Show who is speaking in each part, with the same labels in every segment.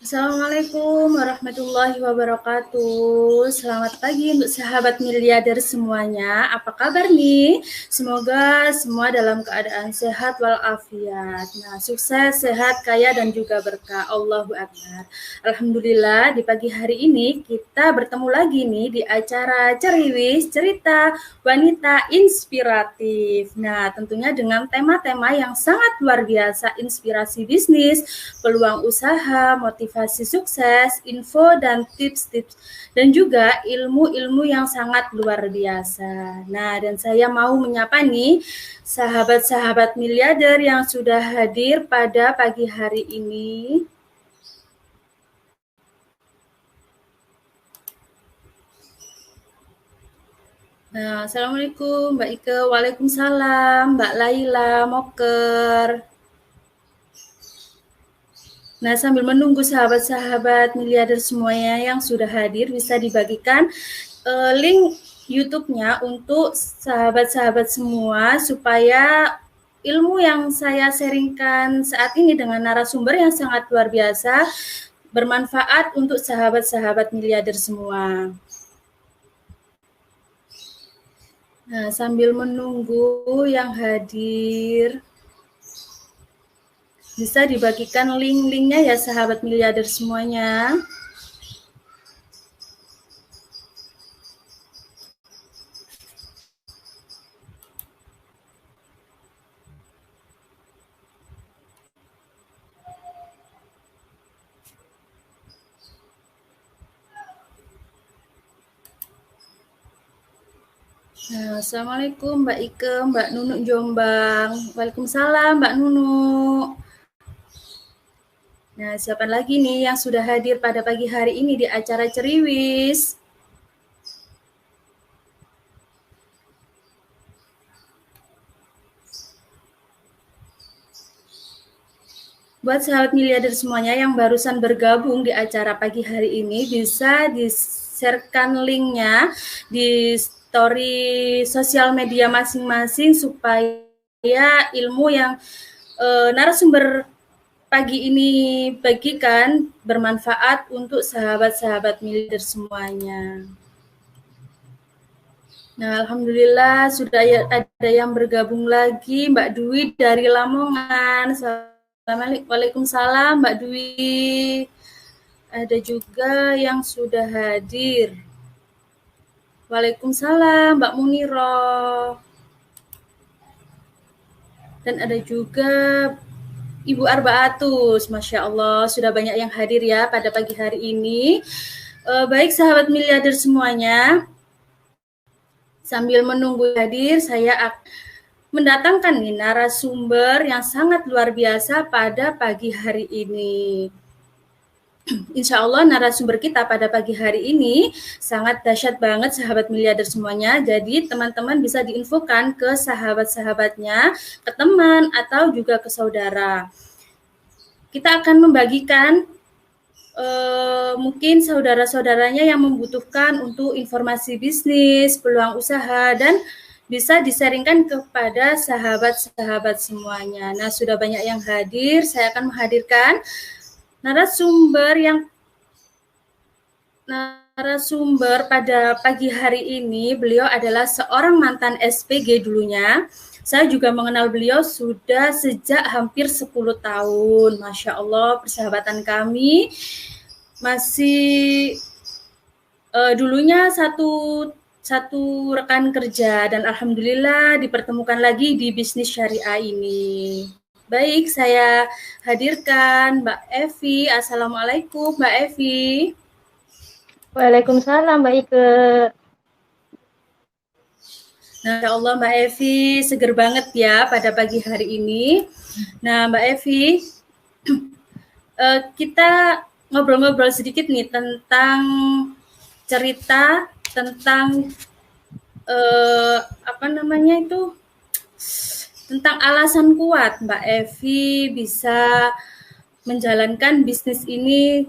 Speaker 1: Assalamualaikum warahmatullahi wabarakatuh. Selamat pagi untuk sahabat miliarder semuanya. Apa kabar nih? Semoga semua dalam keadaan sehat walafiat. Nah, sukses, sehat, kaya, dan juga berkah. Allahu Akbar. Alhamdulillah, di pagi hari ini kita bertemu lagi nih di acara Ceriwis, cerita wanita inspiratif. Nah, tentunya dengan tema-tema yang sangat luar biasa, inspirasi bisnis, peluang usaha, motivasi sukses, info dan tips-tips, dan juga ilmu-ilmu yang sangat luar biasa. Nah, dan saya mau menyapa nih sahabat-sahabat miliarder yang sudah hadir pada pagi hari ini. Nah, Assalamualaikum Mbak Ike, Waalaikumsalam Mbak Laila, Moker. Nah, sambil menunggu sahabat-sahabat miliarder semuanya yang sudah hadir, bisa dibagikan link YouTube-nya untuk sahabat-sahabat semua supaya ilmu yang saya sharingkan saat ini dengan narasumber yang sangat luar biasa bermanfaat untuk sahabat-sahabat miliarder semua. Nah, sambil menunggu yang hadir, bisa dibagikan link-linknya ya sahabat miliarder semuanya. Nah, Assalamualaikum Mbak Ike, Mbak Nunuk Jombang. Waalaikumsalam Mbak Nunuk. Nah, siapa lagi nih yang sudah hadir pada pagi hari ini di acara Ceriwis? Buat sahabat miliarder semuanya yang barusan bergabung di acara pagi hari ini, bisa di-sharekan linknya di story sosial media masing-masing supaya ilmu yang narasumber pagi ini bagikan bermanfaat untuk sahabat-sahabat miliarder semuanya. Nah, Alhamdulillah sudah ada yang bergabung lagi, Mbak Dwi dari Lamongan. Waalaikumsalam Mbak Dwi. Ada juga yang sudah hadir. Waalaikumsalam Mbak Muniro. Dan ada juga Ibu Arbaatus, Masya Allah, sudah banyak yang hadir ya pada pagi hari ini. Baik sahabat miliarder semuanya, sambil menunggu hadir, saya akan mendatangkan nih narasumber yang sangat luar biasa pada pagi hari ini. Insya Allah narasumber kita pada pagi hari ini sangat dahsyat banget sahabat miliarder semuanya. Jadi teman-teman bisa diinfokan ke sahabat-sahabatnya, ke teman atau juga ke saudara. Kita akan membagikan mungkin saudara-saudaranya yang membutuhkan untuk informasi bisnis, peluang usaha, dan bisa disaringkan kepada sahabat-sahabat semuanya. Nah, sudah banyak yang hadir, saya akan menghadirkan narasumber pada pagi hari ini. Beliau adalah seorang mantan SPG dulunya. Saya juga mengenal beliau sudah sejak hampir 10 tahun. Masya Allah, persahabatan kami masih dulunya satu rekan kerja, dan alhamdulillah dipertemukan lagi di bisnis syariah ini. Baik, saya hadirkan Mbak Evi. Assalamualaikum Mbak Evi.
Speaker 2: Waalaikumsalam Mbak Ike.
Speaker 1: Nah, ya Allah Mbak Evi, seger banget ya pada pagi hari ini. Nah, Mbak Evi, kita ngobrol-ngobrol sedikit nih tentang cerita tentang tentang alasan kuat Mbak Evi bisa menjalankan bisnis ini.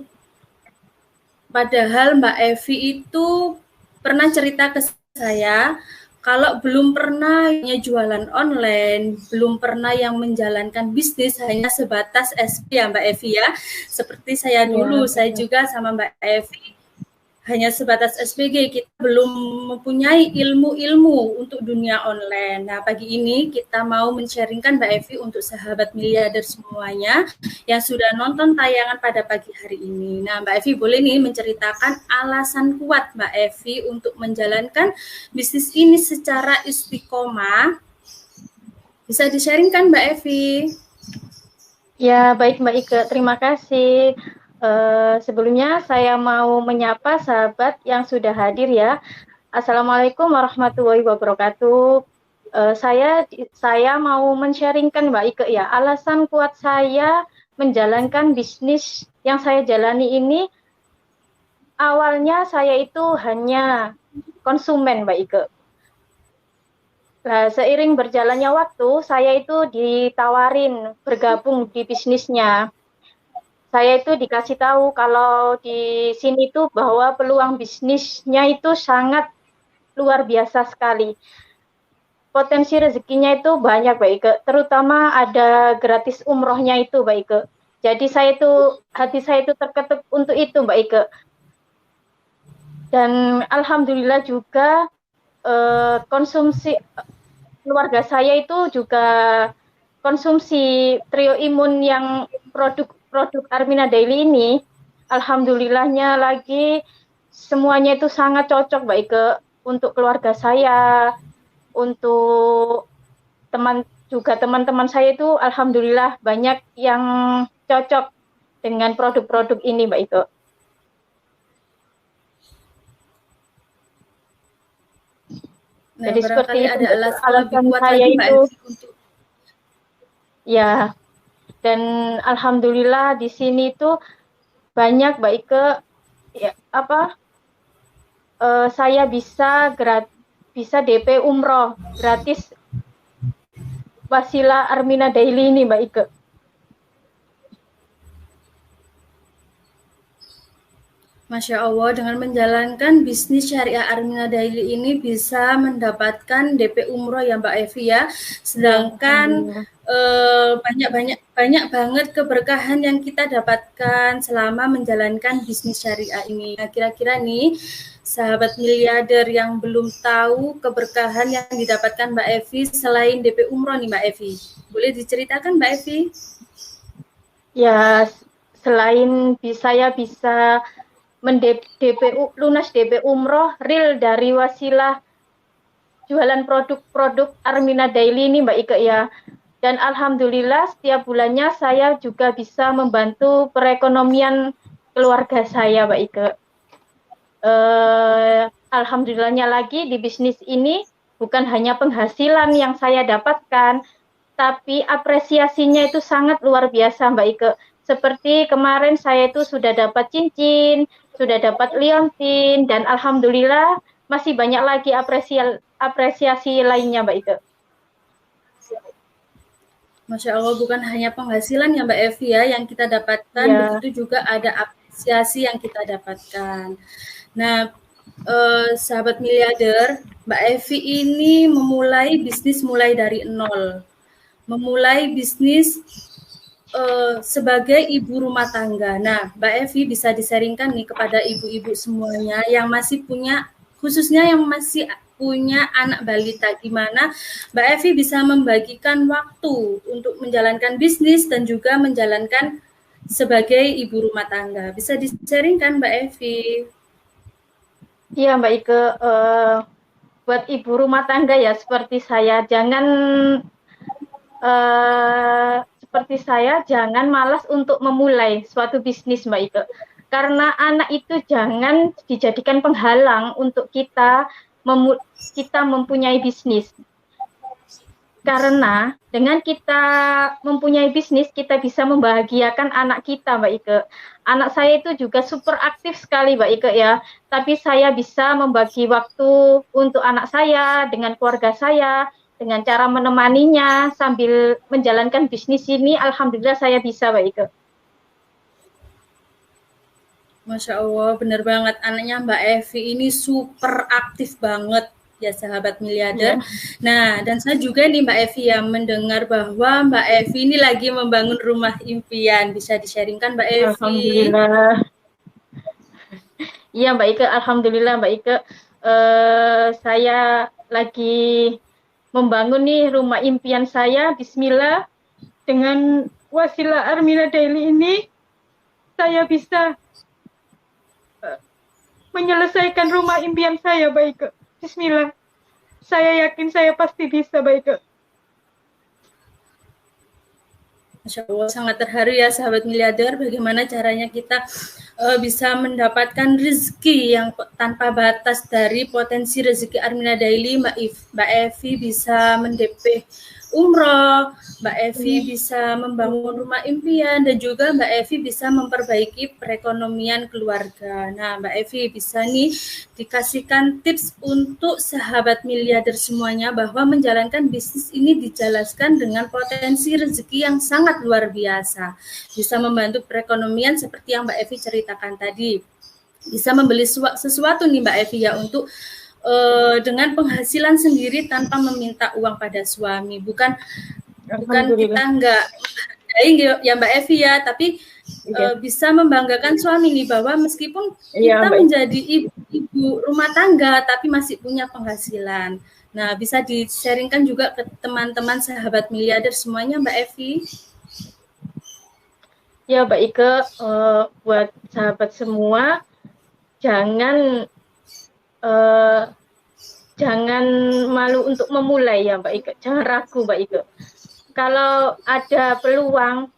Speaker 1: Padahal Mbak Evi itu pernah cerita ke saya Kalau belum pernah jualan online, belum pernah yang menjalankan bisnis hanya sebatas SP ya Mbak Evi ya. Seperti saya dulu, saya juga sama Mbak Evi hanya sebatas SPG, kita belum mempunyai ilmu-ilmu untuk dunia online. Nah, pagi ini kita mau men-sharingkan Mbak Evi untuk sahabat miliarder semuanya yang sudah nonton tayangan pada pagi hari ini. Nah, Mbak Evi boleh nih menceritakan alasan kuat Mbak Evi untuk menjalankan bisnis ini secara istiqomah. Bisa di-sharingkan Mbak Evi?
Speaker 2: Ya, baik Mbak Ike, terima kasih. Sebelumnya saya mau menyapa sahabat yang sudah hadir ya. Assalamualaikum warahmatullahi wabarakatuh. Saya mau men-sharingkan Mbak Ike ya, alasan kuat saya menjalankan bisnis yang saya jalani ini. Awalnya saya itu hanya konsumen Mbak Ike. Nah, seiring berjalannya waktu, saya itu ditawarin bergabung di bisnisnya. Saya itu dikasih tahu kalau di sini tuh bahwa peluang bisnisnya itu sangat luar biasa sekali. Potensi rezekinya itu banyak, Mbak Ike. Terutama ada gratis umrohnya itu, Mbak Ike. Jadi hati saya itu terketuk untuk itu, Mbak Ike. Dan alhamdulillah juga konsumsi keluarga saya itu juga konsumsi trio imun yang produk Armina Daily ini, alhamdulillahnya lagi semuanya itu sangat cocok Mbak Ike untuk keluarga saya, untuk teman-teman saya itu alhamdulillah banyak yang cocok dengan produk-produk ini Mbak Ike.
Speaker 1: Nah,
Speaker 2: jadi seperti itu
Speaker 1: ada alasan lebih kuat
Speaker 2: saya
Speaker 1: lagi,
Speaker 2: itu
Speaker 1: untuk
Speaker 2: ya. Dan alhamdulillah di sini tuh banyak Mbak Ike ya, saya bisa DP umroh gratis wasilah Armina Daily ini Mbak Ike.
Speaker 1: Masya Allah, dengan menjalankan bisnis syariah Armina Daily ini bisa mendapatkan DP umroh ya Mbak Evi ya. Sedangkan banyak banget keberkahan yang kita dapatkan selama menjalankan bisnis syariah ini. Nah, kira-kira nih sahabat miliarder yang belum tahu keberkahan yang didapatkan Mbak Evi selain DP umroh nih Mbak Evi. Boleh diceritakan Mbak Evi?
Speaker 2: Ya, selain saya bisa lunas DP umroh real dari wasilah jualan produk-produk Armina Daily ini Mbak Ike ya. Dan alhamdulillah setiap bulannya saya juga bisa membantu perekonomian keluarga saya Mbak Ike. Alhamdulillahnya lagi di bisnis ini bukan hanya penghasilan yang saya dapatkan, tapi apresiasinya itu sangat luar biasa Mbak Ike. Seperti kemarin saya itu sudah dapat cincin, sudah dapat liontin, dan alhamdulillah masih banyak lagi apresiasi lainnya Mbak Ike.
Speaker 1: Masya Allah, bukan hanya penghasilan ya Mbak Evi ya yang kita dapatkan, begitu juga ada apresiasi yang kita dapatkan. Nah, sahabat miliarder, Mbak Evi ini memulai bisnis mulai dari nol. Memulai bisnis sebagai ibu rumah tangga. Nah, Mbak Evi bisa disaringkan nih kepada ibu-ibu semuanya yang masih punya, khususnya yang masih punya anak balita, gimana Mbak Evi bisa membagikan waktu untuk menjalankan bisnis dan juga menjalankan sebagai ibu rumah tangga. Bisa di-sharingkan Mbak Evi?
Speaker 2: Iya Mbak Ike, buat ibu rumah tangga ya seperti saya, jangan malas untuk memulai suatu bisnis Mbak Ike. Karena anak itu jangan dijadikan penghalang untuk kita mempunyai bisnis. Karena dengan kita mempunyai bisnis, kita bisa membahagiakan anak kita, Mbak Ike. Anak saya itu juga super aktif sekali, Mbak Ike ya. Tapi saya bisa membagi waktu untuk anak saya, dengan keluarga saya, dengan cara menemaninya sambil menjalankan bisnis ini. Alhamdulillah saya bisa, Mbak Ike.
Speaker 1: Masya Allah, benar banget. Anaknya Mbak Evi ini super aktif banget. ya sahabat
Speaker 2: Ya.
Speaker 1: miliarder. Nah, dan saya juga nih Mbak Evi yang mendengar bahwa Mbak Evi ini lagi membangun rumah impian. Bisa di-sharingkan Mbak Evi?
Speaker 2: Alhamdulillah. Iya Mbak Ike, alhamdulillah Mbak Ike. Saya lagi membangun nih rumah impian saya. Bismillah. Dengan wasilah Armina Daily ini, saya bisa menyelesaikan rumah impian saya, Mbak Ike. Bismillah. Saya yakin saya pasti bisa, Mbak Ike.
Speaker 1: Masya Allah, sangat terharu ya sahabat miliarder, bagaimana caranya kita bisa mendapatkan rezeki yang tanpa batas dari potensi rezeki Armina Daily. Mbak Evi bisa mendp umroh, Mbak Evi bisa membangun rumah impian, dan juga Mbak Evi bisa memperbaiki perekonomian keluarga. Nah, Mbak Evi bisa nih dikasihkan tips untuk sahabat miliarder semuanya bahwa menjalankan bisnis ini dijelaskan dengan potensi rezeki yang sangat luar biasa. Bisa membantu perekonomian seperti yang Mbak Evi ceritakan tadi. Bisa membeli sesuatu nih Mbak Evi ya untuk dengan penghasilan sendiri tanpa meminta uang pada suami. Bukan kita nggak menghargai ya Mbak Evi ya, tapi bisa membanggakan suami nih bahwa meskipun kita menjadi ibu rumah tangga tapi masih punya penghasilan. Nah, bisa di-sharingkan juga ke teman-teman sahabat miliarder semuanya Mbak Evi.
Speaker 2: Ya Mbak Ike, buat sahabat semua, jangan malu untuk memulai ya Mbak Ike, jangan ragu Mbak Ike. Kalau ada peluang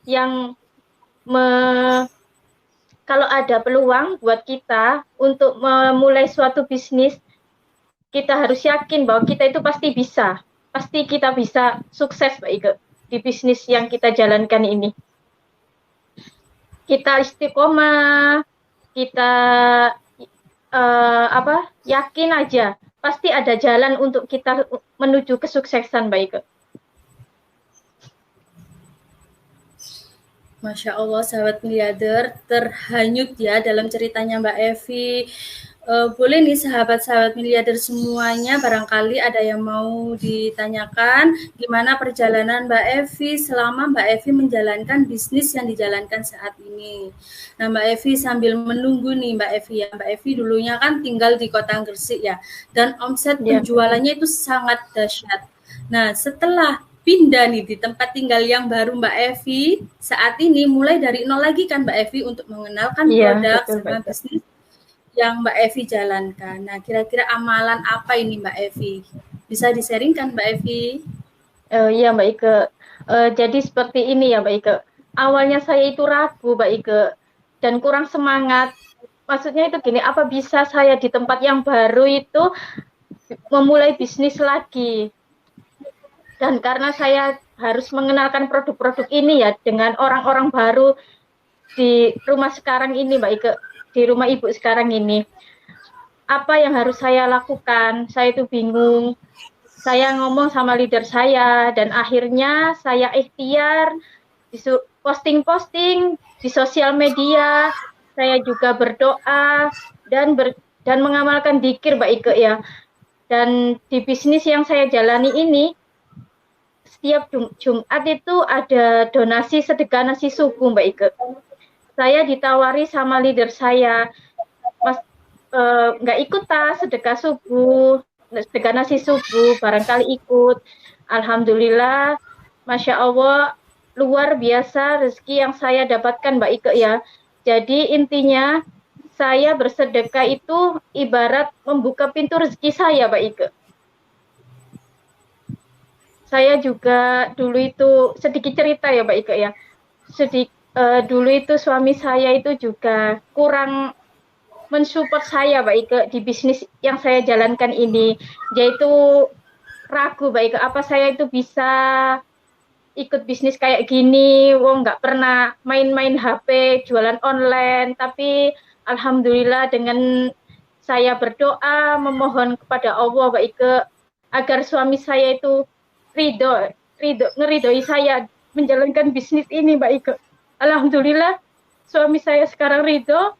Speaker 2: kalau ada peluang buat kita untuk memulai suatu bisnis, kita harus yakin bahwa kita itu pasti kita bisa sukses Mbak Ike di bisnis yang kita jalankan ini. Kita istiqomah, kita yakin aja pasti ada jalan untuk kita menuju kesuksesan Mbak Ike.
Speaker 1: Masya Allah, sahabat miliarder, terhanyut ya dalam ceritanya Mbak Evi. Boleh nih sahabat-sahabat miliarder semuanya, barangkali ada yang mau ditanyakan gimana perjalanan Mbak Evi selama Mbak Evi menjalankan bisnis yang dijalankan saat ini. Nah Mbak Evi sambil menunggu nih Mbak Evi ya, Mbak Evi dulunya kan tinggal di Kota Gresik ya, dan omset penjualannya itu sangat dahsyat. Nah setelah pindah nih di tempat tinggal yang baru Mbak Evi, saat ini mulai dari nol lagi kan Mbak Evi untuk mengenalkan produk sama bisnis yang Mbak Evi jalankan. Nah, kira-kira amalan apa ini Mbak Evi? Bisa di-sharingkan Mbak Evi?
Speaker 2: Iya Mbak Ike. Jadi seperti ini ya Mbak Ike. Awalnya saya itu ragu Mbak Ike dan kurang semangat. Maksudnya itu gini, apa bisa saya di tempat yang baru itu memulai bisnis lagi? Dan karena saya harus mengenalkan produk-produk ini ya dengan orang-orang baru di rumah sekarang ini Mbak Ike, di rumah ibu sekarang ini, apa yang harus saya lakukan? Saya itu bingung. Saya ngomong sama leader saya dan akhirnya saya ikhtiar posting-posting di sosial media. Saya juga berdoa dan mengamalkan dzikir Mbak Ike ya. Dan di bisnis yang saya jalani ini, setiap Jumat itu ada donasi sedekah nasi subuh Mbak Ike. Saya ditawari sama leader saya, Mas nggak ikut sedekah subuh, sedekah nasi subuh, barangkali ikut. Alhamdulillah, Masya Allah, luar biasa rezeki yang saya dapatkan Mbak Ike ya. Jadi intinya saya bersedekah itu ibarat membuka pintu rezeki saya Mbak Ike. Saya juga dulu itu sedikit cerita ya Mbak Ike ya. Dulu itu suami saya itu juga kurang mensupport saya Mbak Ike di bisnis yang saya jalankan ini. Dia itu ragu Mbak Ike, apa saya itu bisa ikut bisnis kayak gini, nggak pernah main-main HP, jualan online, tapi alhamdulillah dengan saya berdoa, memohon kepada Allah Mbak Ike, agar suami saya itu ngeridoi saya menjalankan bisnis ini Mbak Ike. Alhamdulillah suami saya sekarang ridho,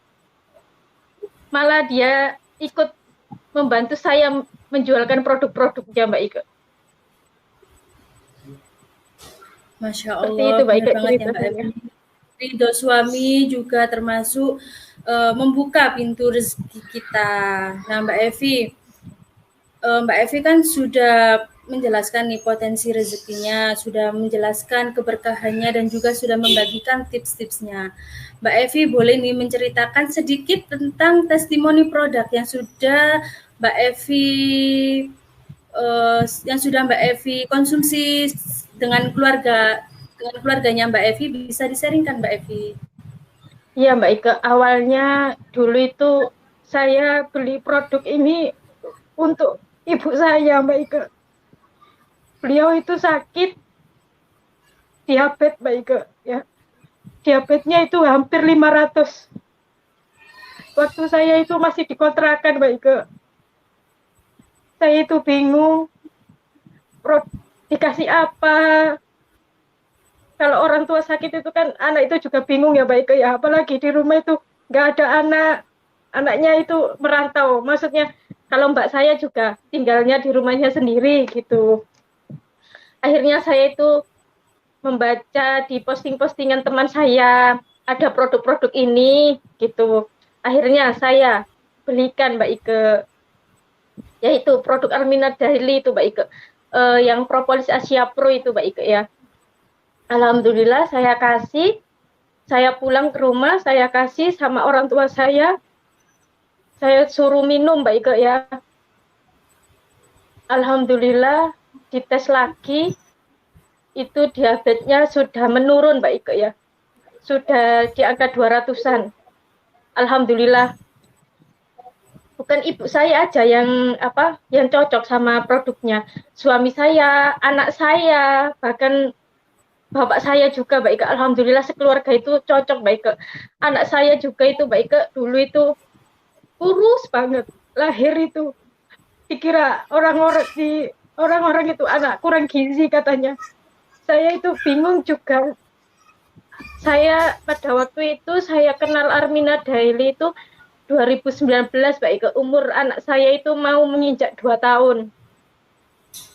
Speaker 2: malah dia ikut membantu saya menjualkan produk-produknya Mbak Ike.
Speaker 1: Masya
Speaker 2: Seperti
Speaker 1: Allah,
Speaker 2: itu Mbak
Speaker 1: benar
Speaker 2: Ike
Speaker 1: banget ya Mbak
Speaker 2: ceritanya.
Speaker 1: Evi. Ridho suami juga termasuk membuka pintu rezeki kita. Nah Mbak Evi kan sudah menjelaskan nih potensi rezekinya, sudah menjelaskan keberkahannya dan juga sudah membagikan tips-tipsnya. Mbak Evi boleh nih menceritakan sedikit tentang testimoni produk yang sudah Mbak Evi Mbak Evi konsumsi dengan keluarganya Mbak Evi, bisa disaringkan Mbak Evi.
Speaker 2: Iya Mbak Ike, awalnya dulu itu saya beli produk ini untuk ibu saya Mbak Ike. Beliau itu sakit diabetes Mbak Ike ya. Diabetesnya itu hampir 500. Waktu saya itu masih dikontrakan Mbak Ike. Saya itu bingung dikasih apa. Kalau orang tua sakit itu kan anak itu juga bingung ya Mbak Ike ya. Apalagi di rumah itu nggak ada anak. Anaknya itu merantau. Maksudnya kalau mbak saya juga tinggalnya di rumahnya sendiri gitu. Akhirnya saya itu membaca di posting-postingan teman saya ada produk-produk ini gitu. Akhirnya saya belikan Mbak Ike, yaitu produk Armina Daily itu Mbak Ike, yang Propolis Asia Pro itu Mbak Ike ya. Alhamdulillah saya pulang ke rumah, saya kasih sama orang tua saya suruh minum Mbak Ike ya. Alhamdulillah dites lagi, itu diabetesnya sudah menurun Mbak Ike ya. Sudah di angka 200-an. Alhamdulillah. Bukan ibu saya aja yang cocok sama produknya. Suami saya, anak saya, bahkan bapak saya juga Mbak Ike. Alhamdulillah sekeluarga itu cocok Mbak Ike. Anak saya juga itu Mbak Ike dulu itu kurus banget. Lahir itu dikira orang-orang itu anak kurang gizi katanya. Saya itu bingung juga. Saya pada waktu itu saya kenal Armina Daily itu 2019 Mbak Ike. Umur anak saya itu mau menginjak 2 tahun.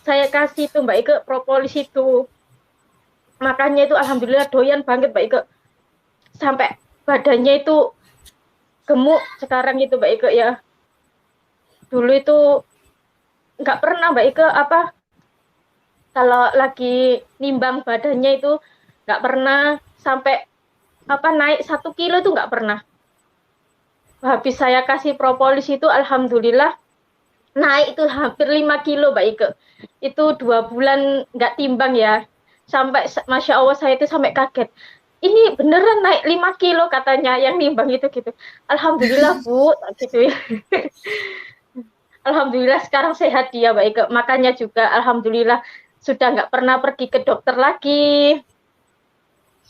Speaker 2: Saya kasih itu Mbak Ike propolis itu. Makanya itu alhamdulillah doyan banget Mbak Ike. Sampai badannya itu gemuk sekarang itu Mbak Ike ya. Dulu itu nggak pernah Mbak Ike kalau lagi nimbang badannya itu nggak pernah sampai naik 1 kilo itu nggak pernah. Habis saya kasih propolis itu alhamdulillah naik itu hampir 5 kilo Mbak Ike. Itu 2 bulan nggak timbang ya. Sampai Masya Allah saya itu sampai kaget. Ini beneran naik 5 kilo katanya yang nimbang itu gitu. Alhamdulillah Bu gitu ya. Alhamdulillah sekarang sehat dia Mbak Ike. Makanya juga alhamdulillah sudah nggak pernah pergi ke dokter lagi.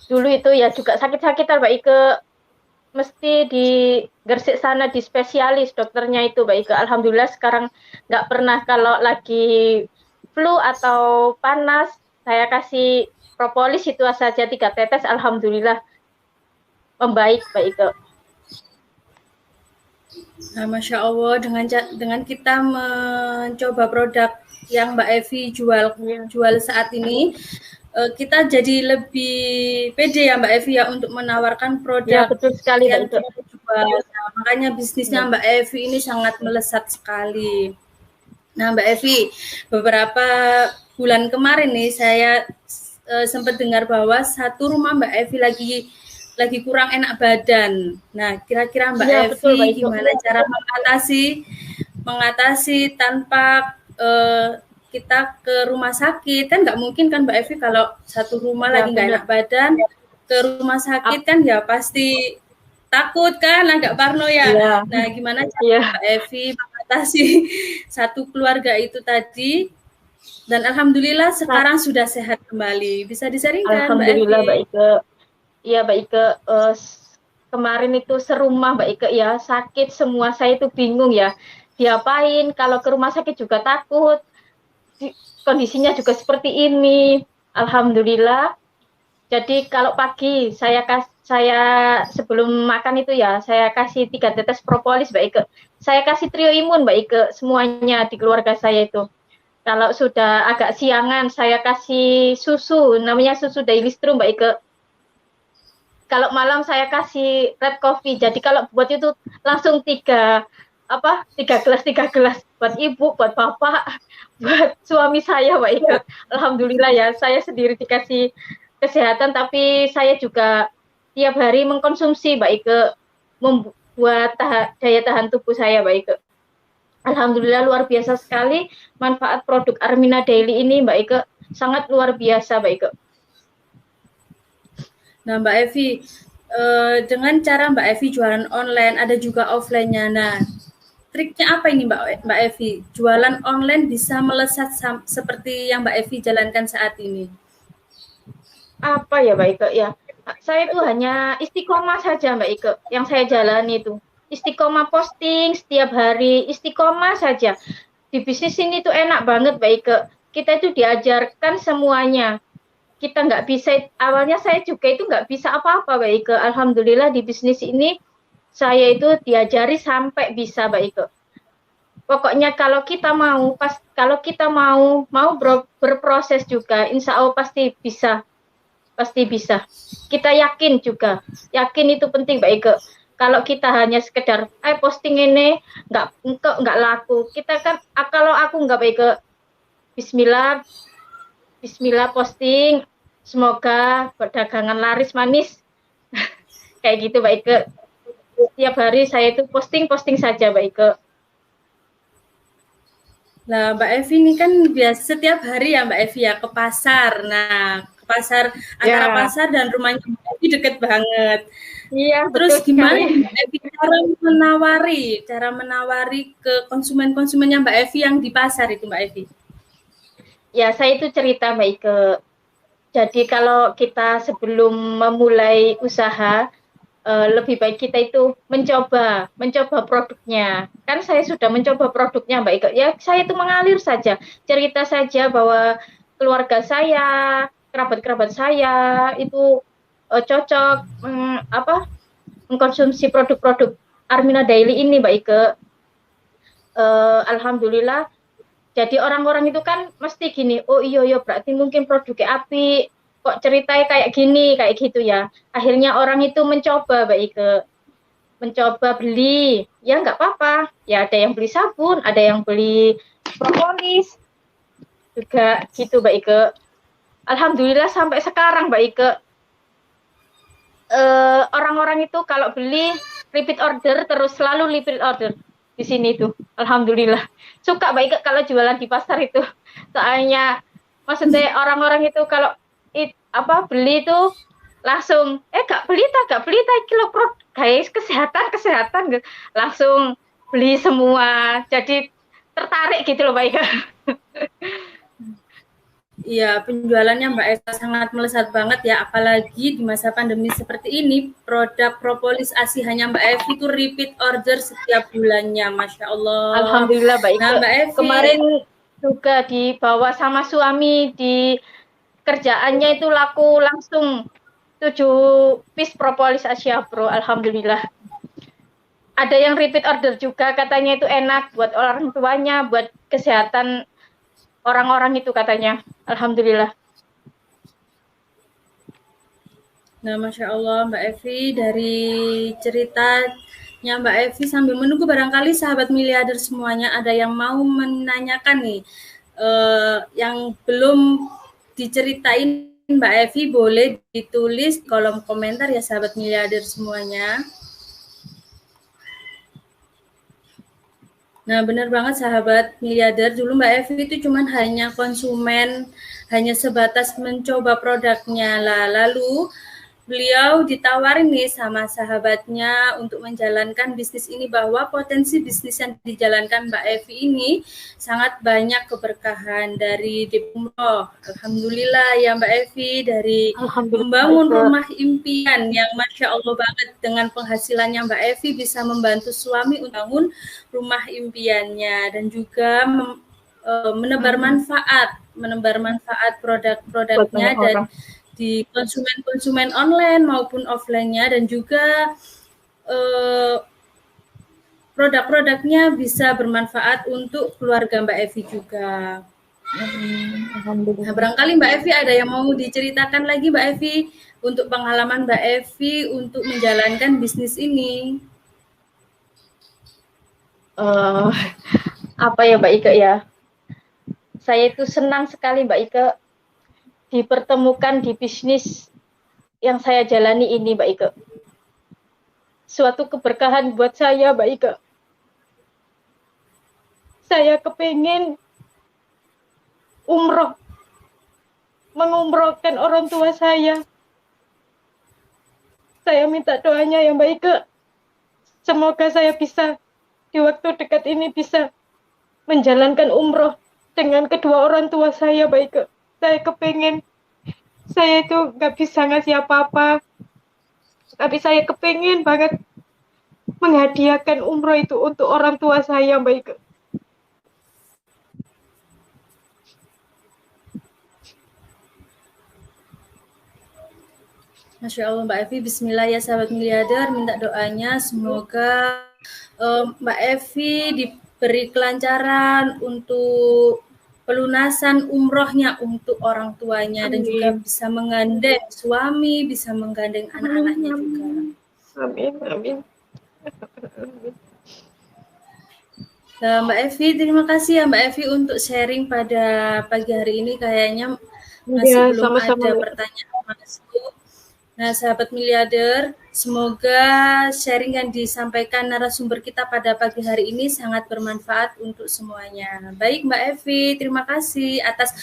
Speaker 2: Dulu itu ya juga sakit-sakitan Mbak Ike. Mesti di Gresik sana di spesialis dokternya itu Mbak Ike. Alhamdulillah sekarang nggak pernah kalau lagi flu atau panas saya kasih propolis itu saja 3 tetes. Alhamdulillah membaik Mbak Ike.
Speaker 1: Nah, Masya Allah dengan kita mencoba produk yang Mbak Evi jual saat ini, kita jadi lebih pede ya Mbak Evi ya untuk menawarkan produk
Speaker 2: ya, betul sekali,
Speaker 1: yang
Speaker 2: Mbak
Speaker 1: kita jual. Nah, makanya bisnisnya Mbak Evi ini sangat melesat sekali. Nah Mbak Evi, beberapa bulan kemarin nih saya sempat dengar bahwa satu rumah Mbak Evi lagi kurang enak badan. Nah, kira-kira Mbak Evi
Speaker 2: betul,
Speaker 1: gimana cara mengatasi tanpa kita ke rumah sakit? Kan nggak mungkin kan Mbak Evi kalau satu rumah lagi nggak enak badan, ke rumah sakit kan ya pasti takut kan, agak parno ya. Nah, gimana cara Mbak Evi mengatasi satu keluarga itu tadi? Dan alhamdulillah sekarang sudah sehat kembali. Bisa disaringkan
Speaker 2: alhamdulillah
Speaker 1: Mbak Evi.
Speaker 2: Mbak Ike. Iya Mbak Ike, kemarin itu serumah Mbak Ike ya, sakit semua, saya itu bingung ya, diapain, kalau ke rumah sakit juga takut, kondisinya juga seperti ini. Alhamdulillah Jadi kalau pagi saya sebelum makan itu ya saya kasih 3 tetes propolis Mbak Ike. Saya kasih trio imun Mbak Ike semuanya di keluarga saya itu. Kalau sudah agak siangan saya kasih susu namanya susu Dailistrum Mbak Ike. Kalau malam saya kasih red coffee. Jadi kalau buat itu langsung tiga gelas buat ibu, buat bapak, buat suami saya, Mbak Ike. Alhamdulillah ya, saya sendiri dikasih kesehatan, tapi saya juga tiap hari mengkonsumsi, Mbak Ike, membuat daya tahan tubuh saya, Mbak Ike. Alhamdulillah luar biasa sekali manfaat produk Armina Daily ini, Mbak Ike. Sangat luar biasa, Mbak Ike.
Speaker 1: Nah, Mbak Evi, dengan cara Mbak Evi jualan online, ada juga offline-nya. Nah, triknya apa ini Mbak Evi? Jualan online bisa melesat seperti yang Mbak Evi jalankan saat ini?
Speaker 2: Apa ya Mbak Ike ya? Saya itu hanya istiqomah saja Mbak Ike, yang saya jalani itu. Istiqomah posting setiap hari, istiqomah saja. Di bisnis ini tuh enak banget Mbak Ike. Kita itu diajarkan semuanya. Kita nggak bisa, awalnya saya juga itu nggak bisa apa-apa Mbak Ike. Alhamdulillah di bisnis ini saya itu diajari sampai bisa Mbak Ike. Pokoknya kalau kita mau berproses juga, insya Allah pasti bisa, Kita yakin juga, yakin itu penting Mbak Ike. Kalau kita hanya sekedar posting ini nggak laku, kita kan kalau aku nggak Mbak Ike, Bismillah posting, semoga perdagangan laris manis. Kayak gitu Mbak Ike. Setiap hari saya itu posting saja Mbak Ike.
Speaker 1: Nah, Mbak Evi ini kan biasa setiap hari ya Mbak Evi ya ke pasar. Nah, ke pasar antara pasar dan rumahnya Mbak Evi deket banget.
Speaker 2: Iya,
Speaker 1: terus
Speaker 2: betul
Speaker 1: gimana
Speaker 2: sekali.
Speaker 1: Mbak Evi cara menawari ke konsumen-konsumennya Mbak Evi yang di pasar itu Mbak Evi?
Speaker 2: Ya, saya itu cerita Mbak Ike. Jadi kalau kita sebelum memulai usaha, lebih baik kita itu mencoba produknya. Kan saya sudah mencoba produknya Mbak Ike. Ya, saya itu mengalir saja, cerita saja bahwa keluarga saya, kerabat-kerabat saya itu cocok mengkonsumsi produk-produk Armina Daily ini Mbak Ike. Alhamdulillah. Jadi orang-orang itu kan mesti gini, oh iya berarti mungkin produknya api, kok ceritanya kayak gini, kayak gitu ya. Akhirnya orang itu mencoba Mbak Ike, mencoba beli, ya nggak apa-apa. Ya ada yang beli sabun, ada yang beli propolis, juga gitu Mbak Ike. Alhamdulillah sampai sekarang Mbak Ike, orang-orang itu kalau beli repeat order terus, selalu repeat order di sini tuh. Alhamdulillah. Suka Mbak Ike kalau jualan di pasar itu. Soalnya maksudnya orang-orang itu kalau beli itu langsung gak beli kilo produk guys, kesehatan langsung beli semua. Jadi tertarik gitu loh Mbak Ike.
Speaker 1: Iya, penjualannya Mbak Eva sangat melesat banget ya, apalagi di masa pandemi seperti ini, produk propolis ASI hanya Mbak Evi itu repeat order setiap bulannya, Masya Allah.
Speaker 2: Alhamdulillah Mbak Ike.
Speaker 1: Nah, Mbak Evi,
Speaker 2: kemarin juga dibawa sama suami di kerjaannya itu laku langsung 7 piece propolis Asia Pro. Alhamdulillah. Ada yang repeat order juga, katanya itu enak buat orang tuanya, buat kesehatan orang-orang itu katanya. Alhamdulillah.
Speaker 1: Nah, Masya Allah Mbak Evi, dari ceritanya Mbak Evi sambil menunggu, barangkali sahabat miliarder semuanya ada yang mau menanyakan nih, yang belum diceritain Mbak Evi, boleh ditulis di kolom komentar ya sahabat miliarder semuanya. Nah, benar banget sahabat miliarder, dulu Mbak Evi itu cuman hanya konsumen, hanya sebatas mencoba produknya. Lalu beliau ditawarin nih sama sahabatnya untuk menjalankan bisnis ini, bahwa potensi bisnis yang dijalankan Mbak Evi ini sangat banyak keberkahan dari DP Umroh. Alhamdulillah ya Mbak Evi, dari membangun rumah impian yang Masya Allah banget, dengan penghasilannya Mbak Evi bisa membantu suami untuk membangun rumah impiannya, dan juga menebar manfaat produk-produknya, dan di konsumen-konsumen online maupun offline-nya, dan juga produk-produknya bisa bermanfaat untuk keluarga Mbak Evi juga. Nah, barangkali Mbak Evi ada yang mau diceritakan lagi Mbak Evi untuk pengalaman Mbak Evi untuk menjalankan bisnis ini.
Speaker 2: Apa ya Mbak Ike ya? Saya itu senang sekali Mbak Ike dipertemukan di bisnis yang saya jalani ini Mbak Ike. Suatu keberkahan buat saya Mbak Ike. Saya kepingin umroh, mengumrohkan orang tua saya. Saya minta doanya ya Mbak Ike. Semoga saya bisa di waktu dekat ini bisa menjalankan umroh dengan kedua orang tua saya Mbak Ike. Saya kepingin, saya itu nggak bisa ngasih apa-apa, tapi saya kepingin banget menghadiahkan umroh itu untuk orang tua saya Mbak Ike.
Speaker 1: Masya Allah Mbak Evi, bismillah ya sahabat miliarder, minta doanya semoga Mbak Evi diberi kelancaran untuk pelunasan umrohnya untuk orang tuanya. Amin. Dan juga bisa menggandeng suami, bisa menggandeng anak-anaknya juga.
Speaker 2: Amin, amin.
Speaker 1: Nah, Mbak Evi, terima kasih ya Mbak Evi untuk sharing pada pagi hari ini. Kayaknya masih belum sama-sama ada pertanyaan masuk. Nah, sahabat miliarder, semoga sharing yang disampaikan narasumber kita pada pagi hari ini sangat bermanfaat untuk semuanya. Baik Mbak Evi, terima kasih atas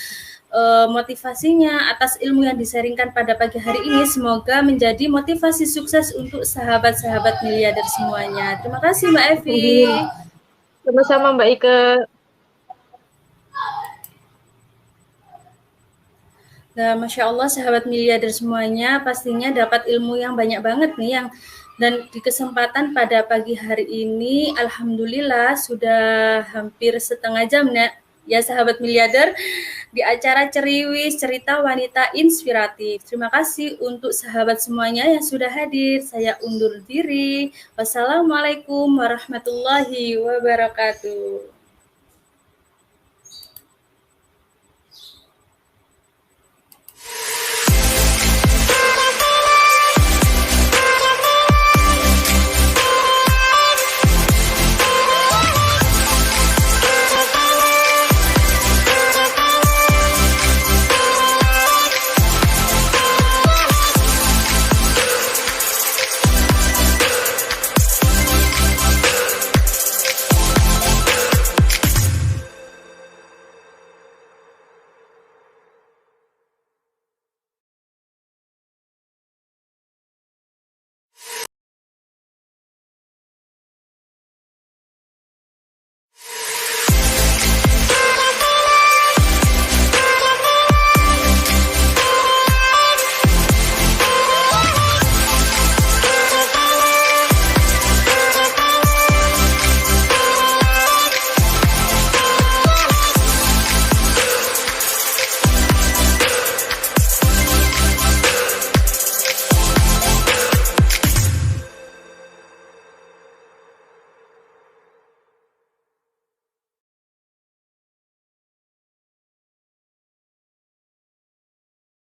Speaker 1: motivasinya, atas ilmu yang disaringkan pada pagi hari ini. Semoga menjadi motivasi sukses untuk sahabat-sahabat miliarder semuanya. Terima kasih Mbak Evi.
Speaker 2: Sama-sama Mbak Ike.
Speaker 1: Nah, Masya Allah sahabat miliarder semuanya pastinya dapat ilmu yang banyak banget nih, yang dan di kesempatan pada pagi hari ini alhamdulillah sudah hampir setengah jam ya sahabat miliarder di acara Ceriwis Cerita Wanita Inspiratif. Terima kasih untuk sahabat semuanya yang sudah hadir. Saya undur diri. Wassalamualaikum warahmatullahi wabarakatuh.